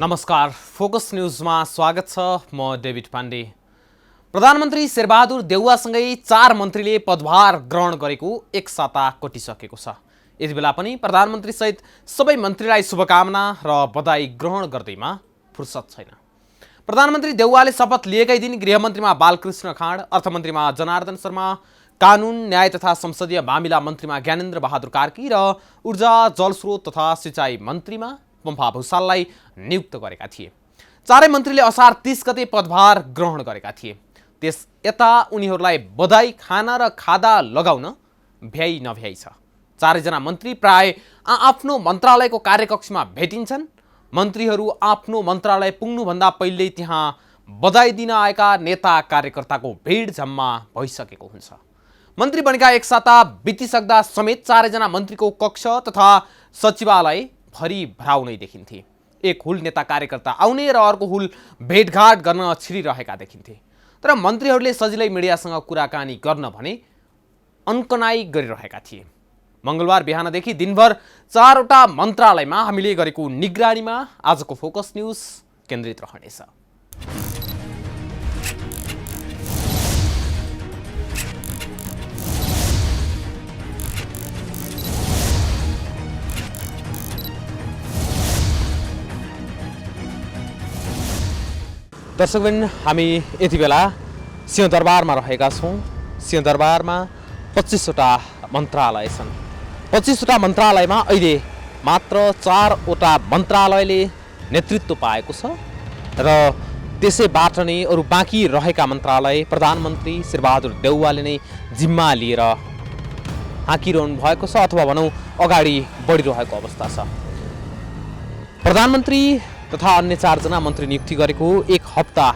नमस्कार, फोकस न्यूजमा स्वागत छ। म डेभिड पाण्डे। प्रधानमन्त्री शेरबहादुर देउवासँगै 4 मन्त्रीले पदभार ग्रहण गरेको एक साता कटिसकेको छ। यति बेला पनि प्रधानमन्त्री सहित सबै मन्त्रीलाई शुभकामना र बधाई ग्रहण गर्दैमा फुर्सद छैन। प्रधानमन्त्री देउवाले शपथ लिएकै दिन गृहमन्त्रीमा बालकृष्ण खाँड, अर्थमन्त्रीमा जनार्दन शर्मा, कानुन न्याय तथा संसदीय मामिला मन्त्रीमा ज्ञानेन्द्र बहादुर कार्की र ऊर्जा जलस्रोत तथा सिँचाइ मन्त्रीमा पम्फा भुसाललाई नियुक्त गरेका थिए। चारै मन्त्रीले असार 30 गते पदभार ग्रहण गरेका थिए। त्यस यता उनीहरूलाई बधाई खान र खादा लगाउन भ्याइ नभ्याइ छ। चारैजना मन्त्री प्राय आफ्नो मन्त्रालयको कार्यकक्षमा भेटिन्छन्। मन्त्रीहरू आफ्नो मन्त्रालय पुग्नुभन्दा पहिल्यै त्यहाँ बधाई दिन आएका नेता कार्यकर्ताको भिड जम्मा भइसकेको हुन्छ। मन्त्री बनेका एक साता बितिसक्दा समेत चारैजना मन्त्रीको कक्ष तथा सचिवालय भरि भराउनै देखिन्थे। एक हुल नेता कार्यकर्ता आउने र अर्को हुल भेटघाट गर्न छिरिरहेका देखिन्थे। तर मन्त्रीहरूले सजिलै मिडियासँग कुराकानी गर्न भने अनकनाई गरिरहेका थिए। मंगलबार बिहानदेखि दिनभर 4वटा मन्त्रालयमा हामीले गरेको निगरानीमा आजको फोकस न्यूज केन्द्रित रहनेछ। दर्शकबिन, हामी यति बेला सिंहदरबारमा रहेका छौँ। सिंहदरबारमा 25वटा मन्त्रालय छन्। 25वटा मन्त्रालयमा अहिले मात्र 4वटा मन्त्रालयले नेतृत्व पाएको छ र त्यसैबाट नै अरू बाँकी रहेका मन्त्रालय प्रधानमन्त्री शेरबहादुर देउवाले नै जिम्मा लिएर हाँकिरहनु भएको छ अथवा भनौँ अगाडि बढिरहेको अवस्था छ। प्रधानमन्त्री तथा अन्य 4 जना मन्त्री नियुक्ति गरेको 1 हप्ता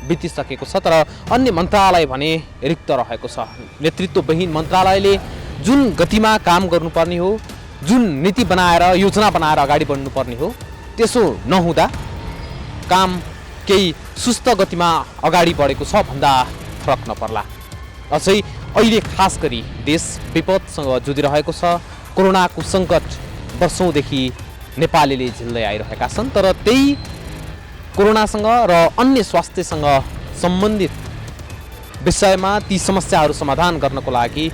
बितिसकेको छ, तर अन्य मन्त्रालय भने रिक्त रहेको छ। नेतृत्वविहीन मन्त्रालयले जुन गतिमा काम गर्नुपर्ने हो, जुन नीति बनाएर योजना बनाएर अगाडि बढ्नुपर्ने हो, त्यसो नहुँदा काम केही सुस्त गतिमा अगाडि बढेको छ भन्दा फरक नपर्ला। अझै अहिले खास गरी देश विपदसँग जुधिरहेको छ। कोरोनाको सङ्कट वर्षौँदेखि नेपालीले झेल्दै आइरहेका छन्। तर त्यही कोरोनासँग र अन्य स्वास्थ्यसँग सम्बन्धित विषयमा ती समस्याहरू समाधान गर्नको लागि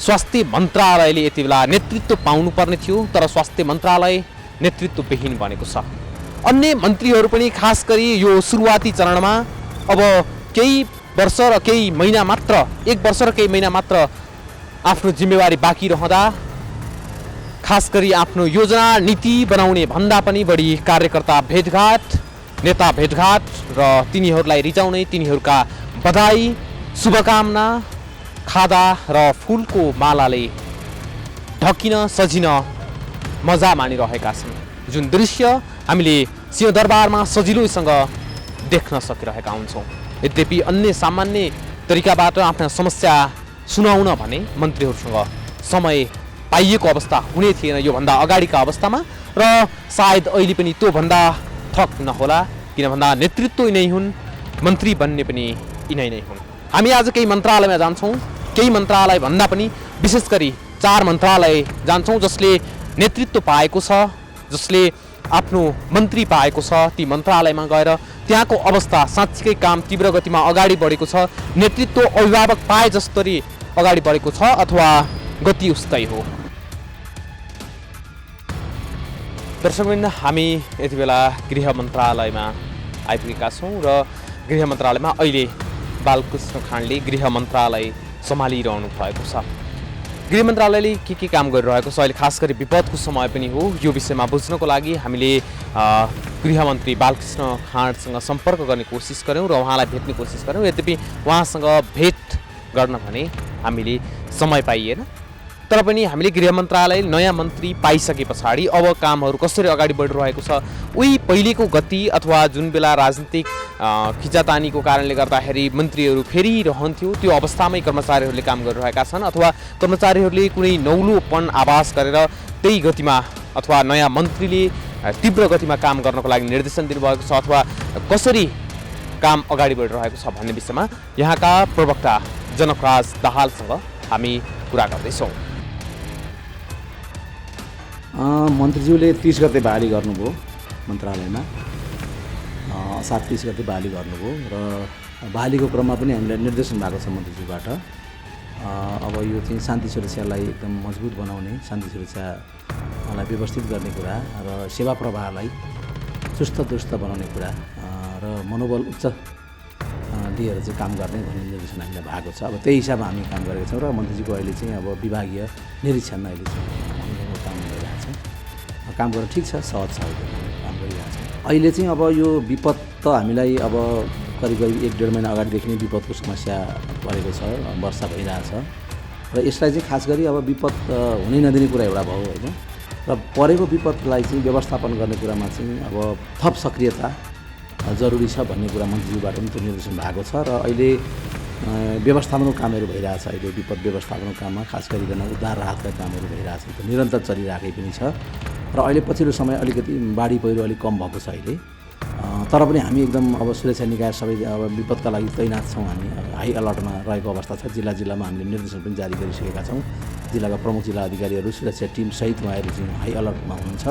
स्वास्थ्य मन्त्रालयले यति बेला नेतृत्व पाउनुपर्ने थियो, तर स्वास्थ्य मन्त्रालय नेतृत्वविहीन बनेको छ। अन्य मन्त्रीहरू पनि खास गरी यो सुरुवाती चरणमा अब केही वर्ष र केही महिना मात्र, 1 वर्ष र केही महिना मात्र आफ्नो जिम्मेवारी बाँकी रहँदा खास गरी आफ्नो योजना नीति बनाउने भन्दा पनि बढी कार्यकर्ता भेटघाट, नेता भेटघाट र तिनीहरूलाई रिजाउने, तिनीहरूका बधाई, शुभकामना, खादा र फुलको मालाले ढकिन सजिन मजा मानिरहेका छन्। जुन दृश्य हामीले सिंहदरबारमा सजिलैसँग देख्न सकिरहेका हुन्छौँ। यद्यपि अन्य सामान्य तरिकाबाट आफ्ना समस्या सुनाउन भने मन्त्रीहरूसँग समय पाइएको अवस्था हुने थिएन योभन्दा अगाडिका अवस्थामा, र सायद अहिले पनि त्योभन्दा थक नहोला, किन भन्दा नेतृत्व नै हुन्, मन्त्री बन्ने पनि यिनै नै हुन्। हामी आज केही मन्त्रालयमा जान्छौँ, केही मन्त्रालय भन्दा पनि विशेष गरी 4 मन्त्रालय जान्छौँ जसले नेतृत्व पाएको छ, जसले आफ्नो मन्त्री पाएको छ। ती मन्त्रालयमा गएर त्यहाँको अवस्था साँच्चीकै काम तीव्र गतिमा अगाडि बढेको छ, नेतृत्व अभिभावक पाए जस्तरी अगाडि बढेको छ अथवा गति उस्तै हो। दर्शकवृन्द, हामी यति बेला गृह मन्त्रालयमा आइपुगेका छौँ र गृह मन्त्रालयमा अहिले बालकृष्ण खाँडले गृह मन्त्रालय सम्हालिरहनु भएको छ। गृह मन्त्रालयले के काम गरिरहेको छ अहिले, खास गरी विपदको समय पनि हो, यो विषयमा बुझ्नको लागि हामीले गृहमन्त्री बालकृष्ण खाँडसँग सम्पर्क गर्ने कोसिस गऱ्यौँ र उहाँलाई भेट्ने कोसिस गऱ्यौँ। यद्यपि उहाँसँग भेट गर्न भने हामीले समय पाइएन। तर पनि हामीले गृह मन्त्रालय नयाँ मन्त्री पाइसके पछाडि अब कामहरू कसरी अगाडि बढिरहेको छ, उही पहिलेको गति अथवा जुन बेला राजनीतिक खिचातानीको कारणले गर्दाखेरि मन्त्रीहरू फेरिरहन्थ्यो त्यो अवस्थामै कर्मचारीहरूले काम गरिरहेका छन्, अथवा कर्मचारीहरूले कुनै नौलोपन आभास गरेर त्यही गतिमा अथवा नयाँ मन्त्रीले तीव्र गतिमा काम गर्नको लागि निर्देशन दिनुभएको छ, अथवा कसरी काम अगाडि बढिरहेको छ भन्ने विषयमा यहाँका प्रवक्ता जनकराज दाहालसँग हामी कुरा गर्दैछौँ। मन्त्रीज्यूले 30 गते बहाली गर्नुभयो मन्त्रालयमा असार 30 गते बहाली गर्नुभयो र बहालीको क्रममा पनि हामीलाई निर्देशन भएको छ मन्त्रीज्यूबाट। अब यो चाहिँ शान्ति सुरक्षालाई एकदम मजबुत बनाउने, शान्ति सुरक्षालाई व्यवस्थित गर्ने कुरा र सेवा प्रवाहलाई चुस्त दुरुस्त बनाउने कुरा र मनोबल उच्च दिएर चाहिँ काम गर्ने भन्ने निर्देशन हामीलाई भएको छ। अब त्यही हिसाबमा हामी काम गरेका छौँ र मन्त्रीजीको अहिले चाहिँ अब विभागीय निरीक्षणमा अहिले चाहिँ काम गरिरहेको छ। काम गरेर ठिक छ, सहज छ, काम गरिरहेको छ। अहिले चाहिँ अब यो विपद त हामीलाई अब करिब 1-1.5 महिना अगाडिदेखि नै विपदको समस्या परेको छ, वर्षा भइरहेछ र यसलाई चाहिँ खास गरी अब विपद हुनै नदिने कुरा एउटा भयो होइन। र परेको विपदलाई चाहिँ व्यवस्थापन गर्ने कुरामा चाहिँ अब थप सक्रियता जरुरी छ भन्ने कुरा मन्त्रीज्यूबाट पनि त्यो निर्देशन भएको छ र अहिले व्यवस्थापनको कामहरू भइरहेछ। अहिले विपद व्यवस्थापनको काममा खास गरिकन उद्धार राहतका कामहरू भइरहेछ, त्यो निरन्तर चलिरहेकै पनि छ र अहिले पछिल्लो समय अलिकति बाढी पहिरो अलिक कम भएको छ अहिले। तर पनि हामी एकदम अब सुरक्षा निकाय सबै अब विपदका लागि तैनात छौँ। हामी हाई अलर्टमा रहेको अवस्था छ। जिल्लामा हामीले निर्देशन पनि जारी गरिसकेका छौँ। जिल्लाका प्रमुख जिल्ला अधिकारीहरू सुरक्षा टिम सहित उहाँहरू चाहिँ हाई अलर्टमा हुनुहुन्छ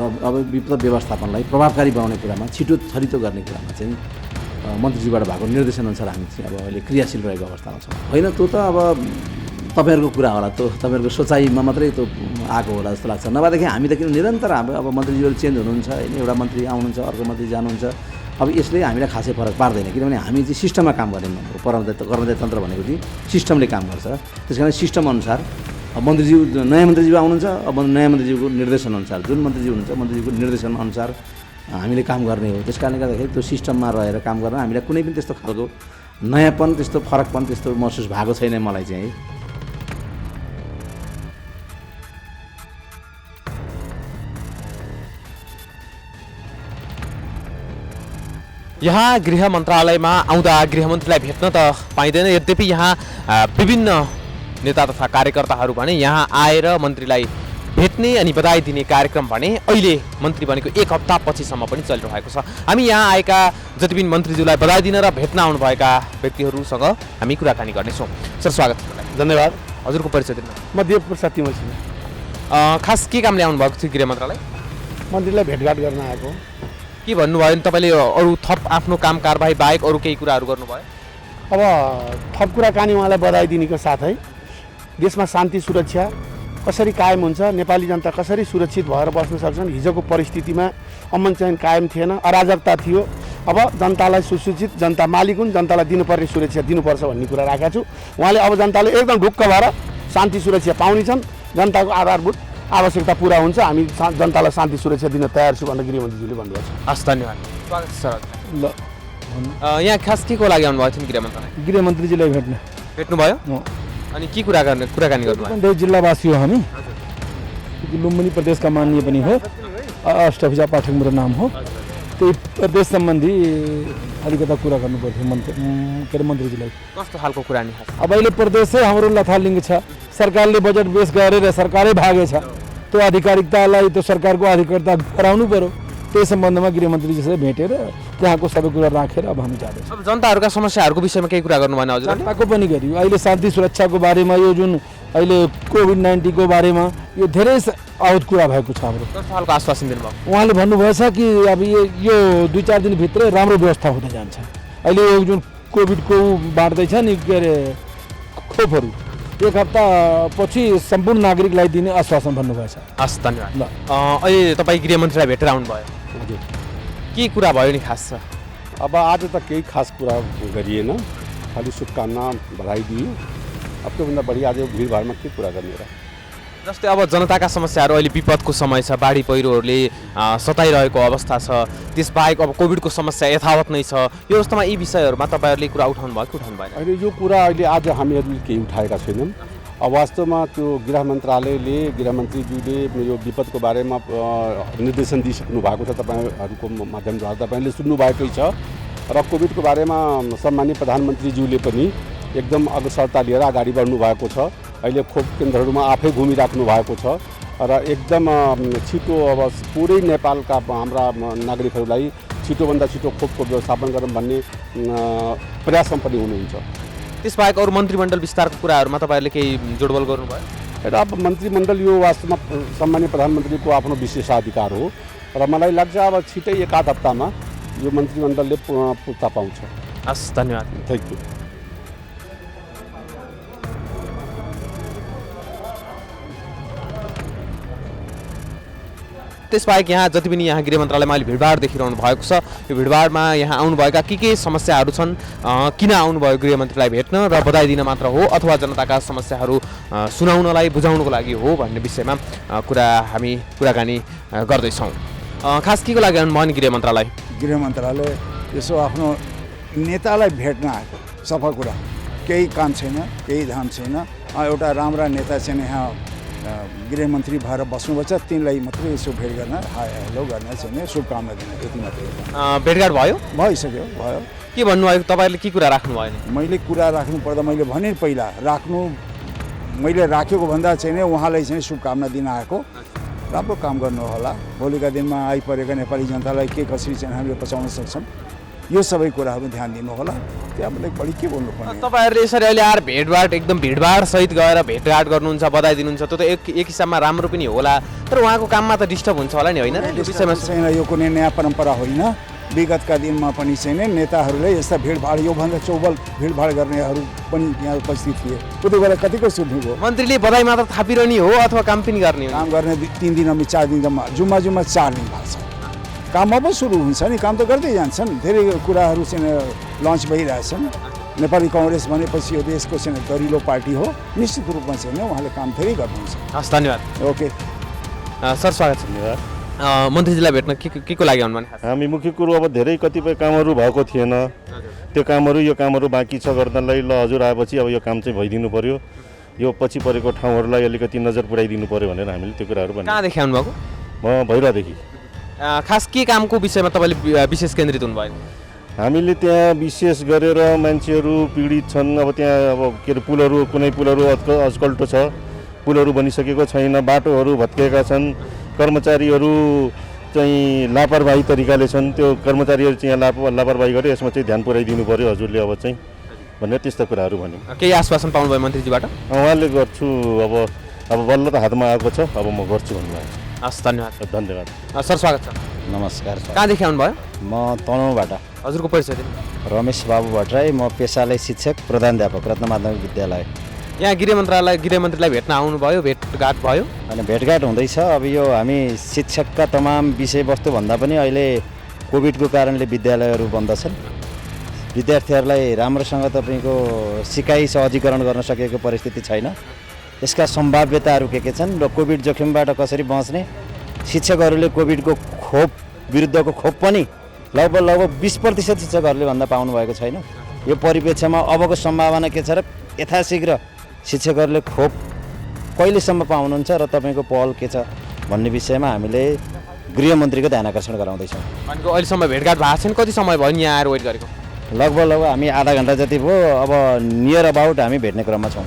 र अब विपद व्यवस्थापनलाई प्रभावकारी बनाउने कुरामा, छिटो छरितो गर्ने कुरामा चाहिँ मन्त्रीज्यूबाट भएको निर्देशनअनुसार हामी चाहिँ अब अहिले क्रियाशील रहेको अवस्थामा छौँ। होइन त्यो त अब तपाईँहरूको कुरा होला, त्यो तपाईँहरूको सोचाइमा मात्रै त्यो आएको होला जस्तो लाग्छ। नभएदेखि हामी त किन निरन्तर अब मन्त्रीज्यूहरू चेन्ज हुनुहुन्छ होइन, एउटा मन्त्री आउनुहुन्छ, अर्को मन्त्री जानुहुन्छ। अब यसले हामीलाई खासै फरक पार्दैन, किनभने हामी चाहिँ सिस्टममा काम गर्ने कर्मचारी तन्त्र भनेको चाहिँ सिस्टमले काम गर्छ। त्यस कारण सिस्टमअनुसार अब नयाँ मन्त्रीज्यू आउनुहुन्छ, अब नयाँ मन्त्रीज्यूको निर्देशनअनुसार, जुन मन्त्रीज्यू हुनुहुन्छ मन्त्रीज्यूको निर्देशनअनुसार हामीले काम गर्ने हो। त्यस कारणले गर्दाखेरि त्यो सिस्टममा रहेर काम गर्न हामीलाई कुनै पनि त्यस्तो खालको नयाँपन, त्यस्तो फरकपन त्यस्तो महसुस भएको छैन मलाई चाहिँ है। यहाँ गृह मन्त्रालयमा आउँदा गृहमन्त्रीलाई भेट्न त पाइँदैन। यद्यपि यहाँ विभिन्न नेता तथा कार्यकर्ताहरू भने यहाँ आएर मन्त्रीलाई भेट्ने अनि बधाई दिने कार्यक्रम भने अहिले मन्त्री बनेको 1 हप्ता पछिसम्म पनि चलिरहेको छ। हामी यहाँ आएका जति पनि मन्त्रीज्यूलाई बधाई दिन र भेट्न आउनुभएका व्यक्तिहरूसँग हामी कुराकानी गर्नेछौँ। सर स्वागत छ। धन्यवाद। हजुरको परिचय दिनु। म देवप्रसाद तिमल। खास के कामले आउनुभएको थियो गृह मन्त्रालय? मन्त्रीलाई भेटघाट गर्न आएको। के भन्नुभयो? तपाईँले अरू थप आफ्नो काम कारबाही बाहेक अरू केही कुराहरू गर्नुभयो? अब थप कुराकानी उहाँलाई बधाई दिनेको साथै देशमा शान्ति सुरक्षा कसरी कायम हुन्छ, नेपाली जनता कसरी सुरक्षित भएर बस्न सक्छन्। हिजोको परिस्थितिमा अमन चैन कायम थिएन, अराजकता थियो। अब जनतालाई सुसूचित, जनता मालिक हुन्, जनतालाई दिनुपर्ने सुरक्षा दिनुपर्छ भन्ने कुरा राखेको छु। उहाँले अब जनताले एकदम ढुक्क भएर शान्ति सुरक्षा पाउनेछन्, जनताको आधारभूत आवश्यकता पुरा हुन्छ, हामी जनतालाई शान्ति सुरक्षा दिन तयार छु भनेर गृहमन्त्रीज्यूले भन्नुभएको छ। हस्, धन्यवाद। स्वागत छ सर। ल यहाँ खास के को लागि आउनुभएको थियो गृह मन्त्रालय? गृहमन्त्रीजीलाई भेट्नुभयो अनि के कुराकानी गर्नुभयो? देव जिल्लावासी हो हामी, लुम्बिनी प्रदेशका माननीय पनि हो, अष्टभुजा पाठक मेरो नाम हो। त्यही प्रदेश सम्बन्धी अलिकता कुरा गर्नुपर्थ्यो मन्त्रीजीलाई। कस्तो खालको कुरा नि? अब अहिले प्रदेशै हाम्रो लथालिङ्ग छ, सरकारले बजेट पेश गरेर सरकारै भागेछ, त्यो आधिकारिकतालाई त्यो सरकारको आधिकारिकता गराउनु पर्यो। त्यही सम्बन्धमा गृहमन्त्रीजीसँग भेटेर त्यहाँको सबै कुरा राखेर अब हामी जाँदैछौँ। अब जनताहरूका समस्याहरूको विषयमा केही कुरा गर्नु भएन हजुर? जनताको पनि गरियो। अहिले शान्ति सुरक्षाको बारेमा, यो जुन अहिले कोभिड-19 को बारेमा यो धेरै आवत कुरा भएको छ हाम्रो। कस्तो खालको आश्वासन दिनुभयो? उहाँले भन्नुभएछ कि अब यो 2-4 दिनभित्रै राम्रो व्यवस्था हुँदै जान्छ। अहिले यो जुन कोभिडको बाँड्दैछ नि के अरे खोपहरू, 1 हप्ता पछि सम्पूर्ण नागरिकलाई दिने आश्वासन भन्नुभएछ। हस्, धन्यवाद। ल अहिले तपाईँ गृहमन्त्रीलाई भेटेर आउनुभयो, हजुर के कुरा भयो नि खास? अब आज त केही खास कुरा गरिएन, खालि शुभकामना बधाई दियो। अब त्योभन्दा बढी आज भिडभाडमा के कुरा गर्ने र? जस्तै अब जनताका समस्याहरू, अहिले विपदको समय छ, बाढी पहिरोहरूले सताइरहेको अवस्था छ, त्यसबाहेक अब कोभिडको समस्या यथावत नै छ। यो अवस्थामा यी विषयहरूमा तपाईँहरूले कुरा उठाउनु भयो कि उठाउनु भएन? अहिले यो कुरा अहिले आज हामीहरूले केही उठाएका छैनौँ। अब वास्तवमा त्यो गृह मन्त्रालयले, गृहमन्त्रीज्यूले यो विपदको बारेमा निर्देशन दिइसक्नु भएको छ, तपाईँहरूको माध्यमद्वारा तपाईँले सुन्नुभएकै छ। र कोभिडको बारेमा सम्माननीय प्रधानमन्त्रीज्यूले पनि एकदम अग्रसरता लिएर अगाडि बढ्नु भएको छ। अहिले खोप केन्द्रहरूमा आफै घुमिराख्नु भएको छ र एकदम छिटो अब पुरै नेपालका हाम्रा नागरिकहरूलाई छिटोभन्दा छिटो खोपको व्यवस्थापन गरौँ भन्ने प्रयासमा पनि हुनुहुन्छ। त्यसबाहेक अरू मन्त्रीमण्डल विस्तारको कुराहरूमा तपाईँहरूले केही जोडबोल गर्नुभयो? र अब मन्त्रीमण्डल यो वास्तवमा सम्माननीय प्रधानमन्त्रीको आफ्नो विशेषाधिकार हो र मलाई लाग्छ अब छिटै 1-आध हप्तामा यो मन्त्रीमण्डलले पुर्ता पाउँछ। हस् धन्यवाद। Thank you. त्यसबाहेक यहाँ जति पनि यहाँ गृह मन्त्रालयमा अहिले भिडभाड देखिरहनु भएको छ, यो भिडभाडमा यहाँ आउनुभएका के समस्याहरू छन्, किन आउनुभयो गृहमन्त्रीलाई भेट्न र बधाई दिन मात्र हो अथवा जनताका समस्याहरू सुनाउनलाई बुझाउनको लागि हो भन्ने विषयमा हामी कुराकानी गर्दैछौँ। खास के को लागि आउनुभयो नि गृह मन्त्रालय? गृह मन्त्रालय यसो आफ्नो नेतालाई भेट्न आएको, सफा कुरा, केही काम छैन, केही धाम छैन। एउटा राम्रा नेता चाहिँ यहाँ गृहमन्त्री भएर बस्नुपर्छ, तिनलाई मात्रै यसो भेट गर्न, हाई हेलो गर्न चाहिँ शुभकामना दिन, यति मात्रै। भेटघाट भयो? भइसक्यो, भयो। के भन्नुभयो तपाईँले? के कुरा राख्नु भयो? मैले कुरा राख्नु पर्दा मैले भने पहिला मैले राखेको भन्दा चाहिँ उहाँलाई चाहिँ शुभकामना दिन आएको। राम्रो काम गर्नु होला, भोलिका दिनमा आइपरेका नेपाली जनतालाई के कसरी चाहिँ हामीले बचाउन सक्छौँ, यो सबै कुराहरू ध्यान दिनु होला। त्यहाँबाट बढी के बोल्नु पर्ने? तपाईँहरूले यसरी अहिले आएर भेटभाट एकदम भिडभाड सहित गएर भेटघाट गर्नुहुन्छ, बधाई दिनुहुन्छ, त्यो त एक हिसाबमा राम्रो पनि होला, तर उहाँको काममा त डिस्टर्ब हुन्छ होला नि, होइन? छैन, यो कुनै नयाँ परम्परा होइन। विगतका दिनमा पनि चाहिँ नेताहरूले यस्ता भिडभाड, योभन्दा चौबल भिडभाड गर्नेहरू पनि यहाँ उपस्थित थिए। त्यति बेला कतिको सुन्नु भयो? मन्त्रीले बधाई मात्र थापिरहने हो अथवा काम पनि गर्ने? काम गर्ने 3 दिन 4 दिन जुम्मा 4 दिन भएको छ। काम अब सुरु हुन्छ नि, काम त गर्दै जान्छन्। धेरै कुराहरू चाहिँ लन्च भइरहेछन्। नेपाली काङ्ग्रेस भनेपछि यो देशको चाहिँ दरिलो पार्टी हो, निश्चित रूपमा चाहिँ उहाँले काम धेरै गर्नुहुन्छ। हस् धन्यवाद। ओके सर, स्वागत छ। धन्यवाद। मन्त्रीजीलाई भेट्न के को लागि आउनु भने? हामी मुख्य कुरो अब धेरै कतिपय कामहरू भएको थिएन, त्यो कामहरू यो कामहरू बाँकी छ गर्नलाई। ल हजुर आएपछि अब यो काम चाहिँ भइदिनु पर्यो, यो पछि परेको ठाउँहरूलाई अलिकति नजर पुऱ्याइदिनु पर्यो भनेर हामीले त्यो कुराहरू भन्यौँ। कहाँदेखि आउनुभएको? म भैरवादेखि। खास के कामको विषयमा तपाईँले विशेष केन्द्रित हुनुभयो? हामीले त्यहाँ विशेष गरेर मान्छेहरू पीडित छन्। अब त्यहाँ अब के अरे पुलहरू, कुनै पुलहरू अजकल्टो छ, पुलहरू बनिसकेको छैन, बाटोहरू भत्किएका छन्, कर्मचारीहरू चाहिँ लापरवाही तरिकाले छन्। त्यो कर्मचारीहरू चाहिँ लापरवाही गरे, यसमा चाहिँ ध्यान पुऱ्याइदिनु पर्यो हजुरले अब चाहिँ भनेर त्यस्ता कुराहरू भन्यो। केही आश्वासन पाउनुभयो मन्त्रीजीबाट? उहाँले गर्छु अब बल्ल त हातमा आएको छ, अब म गर्छु भन्नुभयो। हस् धन्यवाद। धन्यवाद। सर स्वागत छ। नमस्कार। कहाँदेखि आउनुभयो? म तनहुँबाट। हजुरको परिचय दिनु। रमेश बाबु भट्टराई, म पेसाले शिक्षक, प्रधानाध्यापक, रत्न माध्यमिक विद्यालय। यहाँ गृहमन्त्रीलाई भेट्न आउनुभयो, भेटघाट भयो? अनि भेटघाट हुँदैछ। अब यो हामी शिक्षकका तमाम विषयवस्तु भन्दा पनि अहिले कोभिडको कारणले विद्यालयहरू बन्द छन्। विद्यार्थीहरूलाई राम्रोसँग तपाईँको सिकाइ सहजीकरण गर्न सकेको परिस्थिति छैन। यसका सम्भाव्यताहरू के छन् र कोभिड जोखिमबाट कसरी बच्ने, शिक्षकहरूले कोभिडको खोप विरुद्धको खोप पनि लगभग 20% शिक्षकहरूले भन्दा पाउनुभएको छैन। यो परिप्रेक्ष्यमा अबको सम्भावना के छ र यथाशीघ्र शिक्षकहरूले खोप कहिलेसम्म पाउनुहुन्छ र तपाईँको पहल के छ भन्ने विषयमा हामीले गृहमन्त्रीको ध्यान आकर्षण गराउँदैछौँ। भनेको अहिलेसम्म भेटघाट भएको छैन, कति समय भयो यहाँ आएर वेट गरेको? लगभग हामी आधा घन्टा जति भयो। अब नियर अबाउट हामी भेट्ने क्रममा छौँ।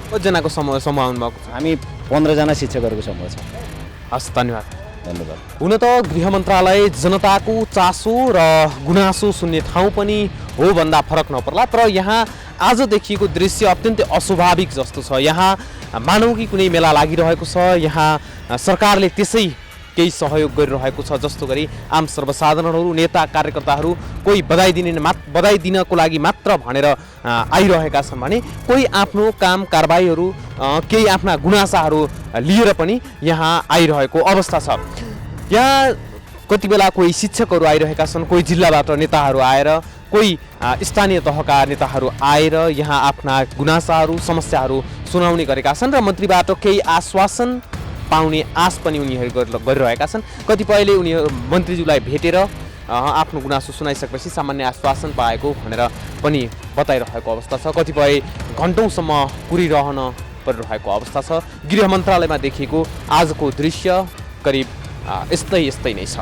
कतिजनाको समूह आउनुभएको छ? हामी 15 जना शिक्षकहरूको समूह छ। हस् धन्यवाद। धन्यवाद। हुन त गृह मन्त्रालय जनताको चासो र गुनासो सुन्ने ठाउँ पनि हो भन्दा फरक नपर्ला, तर यहाँ आज देखिएको दृश्य अत्यन्तै अस्वाभाविक जस्तो छ। यहाँ मानौ कि कुनै मेला लागिरहेको छ, यहाँ सरकारले त्यसै केही सहयोग गरिरहेको छ जस्तो गरी आम सर्वसाधारणहरू, नेता कार्यकर्ताहरू कोही बधाई दिनको लागि मात्र भनेर आइरहेका छन् भने कोही आफ्नो काम कारबाहीहरू, केही आफ्ना गुनासाहरू लिएर पनि यहाँ आइरहेको अवस्था छ। यहाँ कति बेला कोही शिक्षकहरू आइरहेका छन्, कोही जिल्लाबाट नेताहरू आएर, कोही स्थानीय तहका नेताहरू आएर यहाँ आफ्ना गुनासाहरू, समस्याहरू सुनाउने गरेका छन् र मन्त्रीबाट केही आश्वासन पाउने आश पनि उनीहरू गरिरहेका छन्। कतिपयले उनीहरू मन्त्रीज्यूलाई भेटेर आफ्नो गुनासो सुनाइसकेपछि सामान्य आश्वासन पाएको भनेर पनि बताइरहेको अवस्था छ। कतिपय घन्टौँसम्म कुरिरहन परिरहेको अवस्था छ। गृह मन्त्रालयमा देखिएको आजको दृश्य करिब यस्तै नै छ।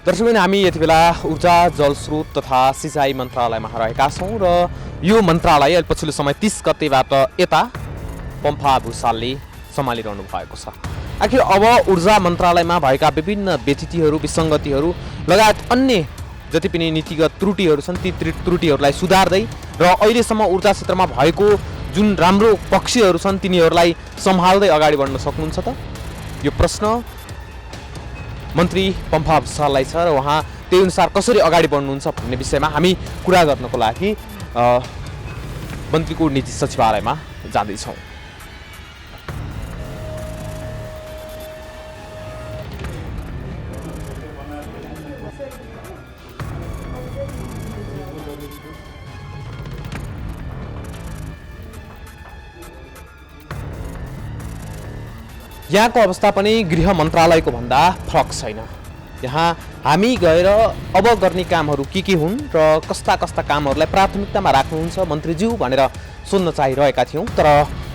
दर्शकबिन, हामी यति बेला ऊर्जा, जलस्रोत तथा सिँचाइ मन्त्रालयमा रहेका छौँ र यो मन्त्रालय अहिले पछिल्लो समय 30 गतेबाट यता पम्फा भुसालले सम्हालिरहनु भएको छ। आखिर अब ऊर्जा मन्त्रालयमा भएका विभिन्न व्यतिथिहरू, विसङ्गतिहरू लगायत अन्य जति पनि नीतिगत त्रुटिहरू छन् ती त्रुटिहरूलाई सुधार्दै र अहिलेसम्म ऊर्जा क्षेत्रमा भएको जुन राम्रो पक्षहरू छन् तिनीहरूलाई सम्हाल्दै अगाडि बढ्न सक्नुहुन्छ त? यो प्रश्न मन्त्री पम्फा भुसाललाई छ र उहाँ त्यही अनुसार कसरी अगाडि बढ्नुहुन्छ भन्ने विषयमा हामी कुरा गर्नको लागि मन्त्रीको निजी सचिवालयमा जाँदैछौँ। यहाँको अवस्था पनि गृह मन्त्रालयको भन्दा फरक छैन। यहाँ हामी गएर अब गर्ने कामहरू के हुन् र कस्ता कस्ता कामहरूलाई प्राथमिकतामा राख्नुहुन्छ मन्त्रीज्यू भनेर सोध्न चाहिरहेका थियौँ, तर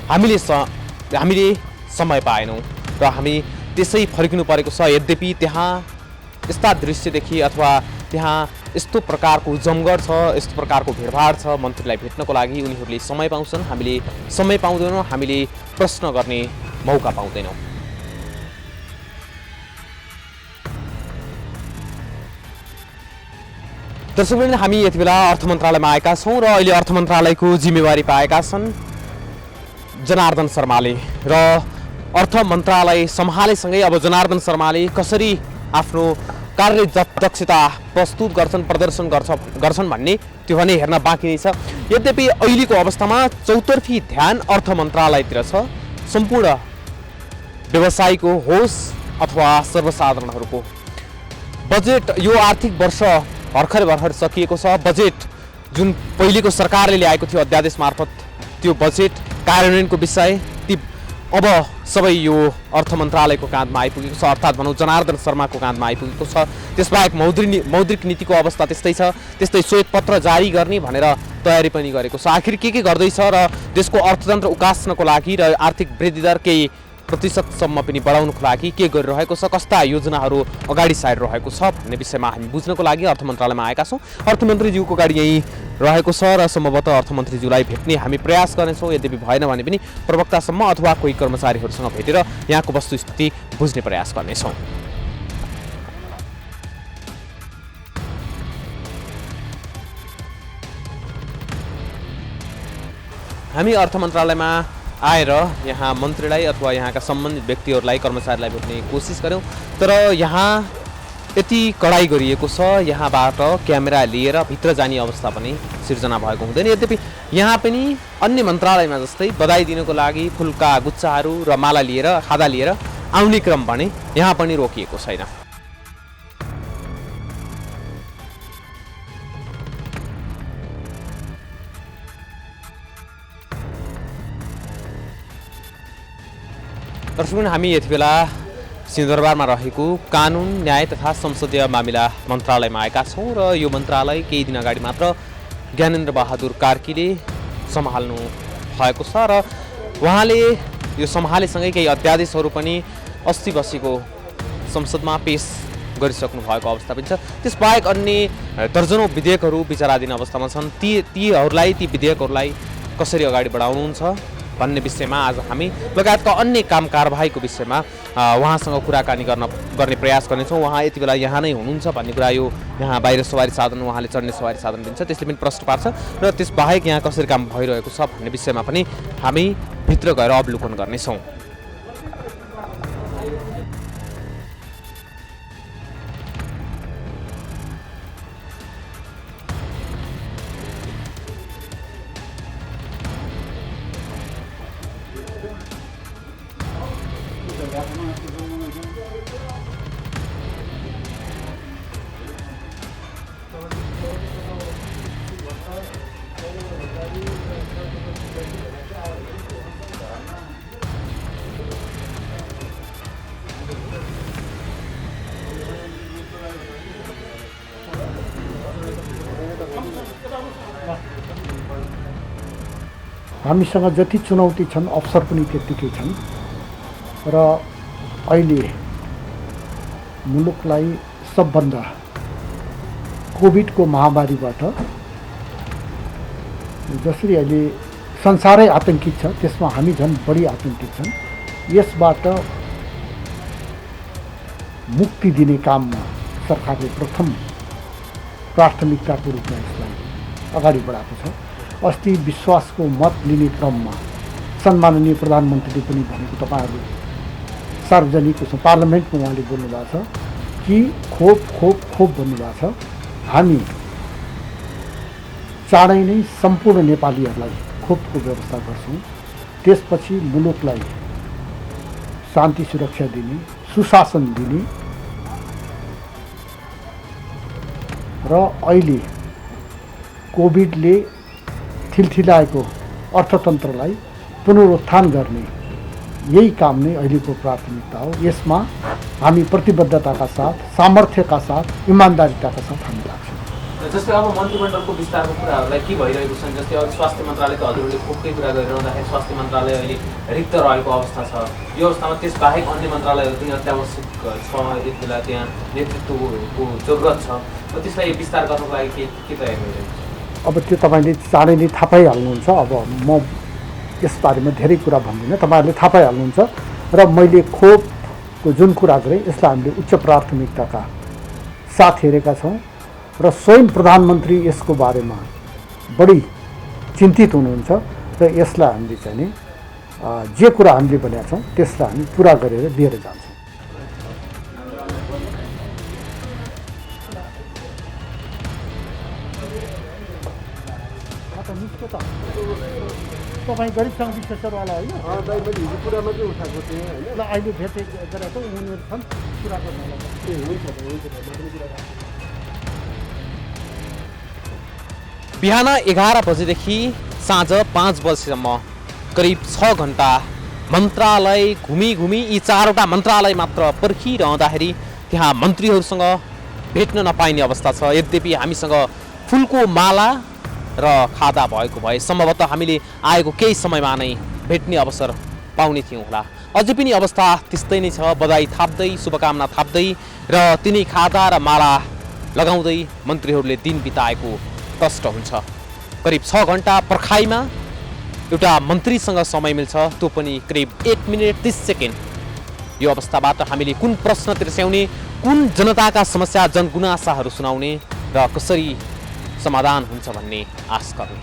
हामीले समय पाएनौँ र हामी त्यसै फर्किनु परेको छ। यद्यपि त्यहाँ यस्ता दृश्यदेखि अथवा त्यहाँ यस्तो प्रकारको जमघट छ, यस्तो प्रकारको भिडभाड छ, मन्त्रीलाई भेट्नको लागि उनीहरूले समय पाउँछन्, हामीले समय पाउँदैनौँ, हामीले प्रश्न गर्ने मौका पाउँदैनौँ। दर्शकवृन्द, हामी यति बेला अर्थ मन्त्रालयमा आएका छौँ र अहिले अर्थ मन्त्रालयको जिम्मेवारी पाएका छन् जनार्दन शर्माले र अर्थ मन्त्रालय सम्हालेसँगै अब जनार्दन शर्माले कसरी आफ्नो कार्य दक्षता प्रस्तुत गर्छन्, प्रदर्शन गर्छन् भन्ने त्यो भने हेर्न बाँकी नै छ। यद्यपि अहिलेको अवस्थामा चौतर्फी ध्यान अर्थ मन्त्रालयतिर छ, सम्पूर्ण व्यवसायीको होस् अथवा सर्वसाधारणहरूको। बजेट यो आर्थिक वर्ष भर्खर सकिएको छ। बजेट जुन पहिलेको सरकारले ल्याएको थियो अध्यादेश मार्फत, त्यो बजेट कार्यान्वयनको विषय अब सबै यो अर्थ मन्त्रालयको काँधमा आइपुगेको छ, अर्थात् भनौँ जनार्दन शर्माको काँधमा आइपुगेको छ। त्यसबाहेक मौद्रिक नीतिको अवस्था त्यस्तै छ, त्यस्तै श्वेतपत्र जारी गर्ने भनेर तयारी पनि गरेको छ। आखिर के गर्दैछ र देशको अर्थतन्त्र उकास्नको लागि र आर्थिक वृद्धि दर केही प्रतिशतसम्म पनि बढाउनको लागि के गरिरहेको छ, कस्ता योजनाहरू अगाडि सारिरहेको छ भन्ने विषयमा हामी बुझ्नको लागि अर्थ मन्त्रालयमा आएका छौँ। अर्थमन्त्रीज्यूको गाडी यहीँ रहेको छ र सम्भवतः अर्थमन्त्रीज्यूलाई भेट्ने हामी प्रयास गर्नेछौँ। यद्यपि भएन भने पनि प्रवक्तासम्म अथवा कोही कर्मचारीहरूसँग भेटेर यहाँको वस्तुस्थिति बुझ्ने प्रयास गर्नेछौँ। हामी अर्थ मन्त्रालयमा आएर यहाँ मन्त्रीलाई अथवा यहाँका सम्बन्धित व्यक्तिहरूलाई, कर्मचारीलाई भेट्ने कोसिस गऱ्यौँ, तर यहाँ यति कडाइ गरिएको छ, यहाँबाट क्यामेरा लिएर भित्र जाने अवस्था पनि सिर्जना भएको हुँदैन। यद्यपि यहाँ पनि अन्य मन्त्रालयमा जस्तै बधाई दिनको लागि फुलका गुच्छाहरू र माला लिएर, खादा लिएर आउने क्रम भने यहाँ पनि रोकिएको छैन। दर्शकवृन्द, हामी यति बेला सिंहदरबारमा रहेको कानुन, न्याय तथा संसदीय मामिला मन्त्रालयमा आएका छौँ र यो मन्त्रालय केही दिन अगाडि मात्र ज्ञानेन्द्र बहादुर कार्कीले सम्हाल्नु भएको छ र उहाँले यो सम्हालेसँगै केही अध्यादेशहरू पनि अस्ति बसेको संसदमा पेश गरिसक्नु भएको अवस्था पनि छ। त्यसबाहेक अन्य दर्जनौँ विधेयकहरू विचाराधीन अवस्थामा छन्। ती विधेयकहरूलाई कसरी अगाडि बढाउनुहुन्छ भन्ने विषयमा आज हामी लगायतका अन्य काम कारबाहीको विषयमा उहाँसँग कुराकानी गर्ने प्रयास गर्नेछौँ। उहाँ यति बेला यहाँ नै हुनुहुन्छ भन्ने कुरा यो यहाँ बाहिर सवारी साधन, उहाँले चढ्ने सवारी साधन दिन्छ, त्यसले पनि प्रश्न पार्छ र त्यसबाहेक यहाँ कसरी काम भइरहेको छ भन्ने विषयमा पनि हामी भित्र गएर अवलोकन गर्नेछौँ। हामीसँग जति चुनौती छन् अवसर पनि त्यत्तिकै छन् र अहिले मुलुकलाई सबभन्दा कोभिडको महामारीबाट जसरी अहिले संसारै आतंकित छ त्यसमा हामी झन् बढी आतंकित छन्। यसबाट मुक्ति दिने काममा सरकारले प्रथम प्राथमिकताको रूपमा यसलाई अगाडि बढाएको छ अस्ति विश्वासको मत लिने क्रममा सम्माननीय प्रधानमन्त्रीले पनि भनेको तपाईँहरू सार्वजनिक उसमा पार्लियामेन्टमा उहाँले बोल्नुभएको छ कि खोप खोप खोप भन्नुभएको छ। हामी चाँडै नै सम्पूर्ण नेपालीहरूलाई खोपको व्यवस्था गर्छौँ। त्यसपछि मुलुकलाई शान्ति सुरक्षा दिने, सुशासन दिने र अहिले कोभिडले थिलथिलाएको अर्थतन्त्रलाई पुनरुत्थान गर्ने यही काम नै अहिलेको प्राथमिकता हो। यसमा हामी प्रतिबद्धताका साथ, सामर्थ्यका साथ, इमान्दारिताका साथ हामी लाग्छौँ। जस्तै अब मन्त्रीमण्डलको विस्तारको कुराहरूलाई के भइरहेको छ, जस्तै अब स्वास्थ्य मन्त्रालयको हजुरले खोपकै कुरा गरिरहँदाखेरि स्वास्थ्य मन्त्रालय अहिले रिक्त रहेको अवस्था छ। यो अवस्थामा त्यसबाहेक अन्य मन्त्रालयहरू पनि अत्यावश्यक छ, एक बेला त्यहाँ नेतृत्वको जरुरत छ। त्यसलाई विस्तार गर्नको लागि के तयारी गरिरहेको छ? अब त्यो तपाईँले चाँडै नै थाहा पाइहाल्नुहुन्छ। अब म यसबारेमा धेरै कुरा भन्दिनँ, तपाईँहरूले थाहा पाइहाल्नुहुन्छ। र मैले खोपको जुन कुरा गरेँ यसलाई हामीले उच्च प्राथमिकताका साथ हेरेका छौँ र स्वयं प्रधानमन्त्री यसको बारेमा बढी चिन्तित हुनुहुन्छ र यसलाई हामीले चाहिँ नि जे कुरा हामीले भनेका छौँ त्यसलाई हामी पुरा गरेर लिएर जान्छौँ। तपाईँ गरिब सङ्घ विशेषज्ञवाला होइन? मैले हिजो कुरा मात्रै उठाएको थिएँ होइन। ल अहिले भेट गरेको उनीहरू छन् कुरा गर्नु। बिहान 11 बजेदेखि साँझ 5 बजेसम्म करिब 6 घन्टा मन्त्रालय घुमी यी 4वटा मन्त्रालय मात्र पर्खिरहँदाखेरि त्यहाँ मन्त्रीहरूसँग भेट्न नपाइने अवस्था छ। यद्यपि हामीसँग फुलको माला र खादा भएको भए सम्भवतः हामीले आएको केही समयमा नै भेट्ने अवसर पाउने थियौँ होला। अझै पनि अवस्था त्यस्तै नै छ। बधाई थाप्दै, शुभकामना थाप्दै र तिनै खादा र माला लगाउँदै मन्त्रीहरूले दिन बिताएको कष्ट हुन्छ। करिब 6 घन्टा पर्खाइमा एउटा मन्त्रीसँग समय मिल्छ, त्यो पनि करिब 1 मिनट 30 सेकेन्ड। यो अवस्थाबाट हामीले कुन प्रश्न तिर्स्याउने, कुन जनताका समस्या जनगुनासाहरू सुनाउने र कसरी समाधान हुन्छ भन्ने आश गर्ने।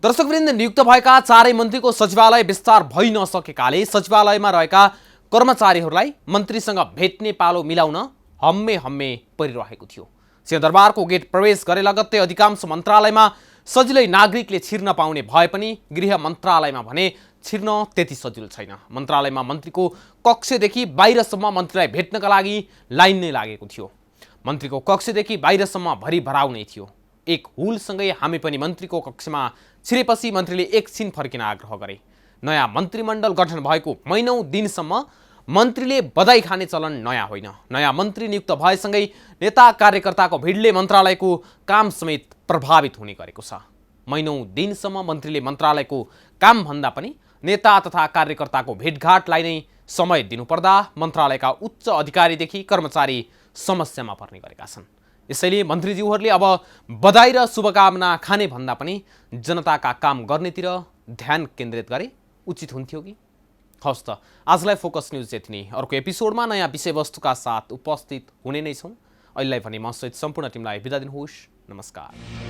दर्शकवृन्द, नियुक्त भएका 4 मन्त्रीको सचिवालय विस्तार भइ नसकेकाले सचिवालयमा रहेका कर्मचारीहरूलाई मन्त्रीसँग भेट्ने पालो मिलाउन हम्मे परिरहेको थियो। सिंहदरबारको गेट प्रवेश गरे लगत्तै अधिकांश मन्त्रालयमा सजिलै नागरिकले छिर्न पाउने भए पनि गृह मन्त्रालयमा भने छिर्न त्यति सजिलो छैन। मन्त्रालयमा मन्त्रीको कक्षदेखि बाहिरसम्म मन्त्रीलाई भेट्नका लागि लाइन नै लागेको थियो। मन्त्रीको कक्षदेखि बाहिरसम्म भरि भराउ नै थियो। एक हुलसँगै हामी पनि मन्त्रीको कक्षमा छिरेपछि मन्त्रीले एकछिन फर्किन आग्रह गरे। नयाँ मन्त्रीमण्डल गठन भएको महिनौं दिनसम्म मन्त्रीले बधाई खाने चलन नयाँ होइन। नयाँ मन्त्री नियुक्त भएसँगै नेता कार्यकर्ताको भिडले मन्त्रालयको काम समेत प्रभावित हुने गरेको छ। महिनौं दिनसम्म मन्त्रीले मन्त्रालयको कामभन्दा पनि नेता तथा कार्यकर्ताको भेटघाटलाई नै समय दिनुपर्दा मन्त्रालयका उच्च अधिकारीदेखि कर्मचारी समस्यामा पर्ने गरेका छन्। यसैले मन्त्रीज्यूहरूले अब बधाई र शुभकामना खाने भन्दा पनि जनताका काम गर्नेतिर ध्यान केन्द्रित गरे उचित हुन्थ्यो कि? हवस् त, आजलाई फोकस न्यूज यति नै। अर्को एपिसोडमा नयाँ विषयवस्तुका साथ उपस्थित हुने नै छौँ। अहिलेलाई भने म सहित सम्पूर्ण टिमलाई बिदा दिनुहोस्। नमस्कार।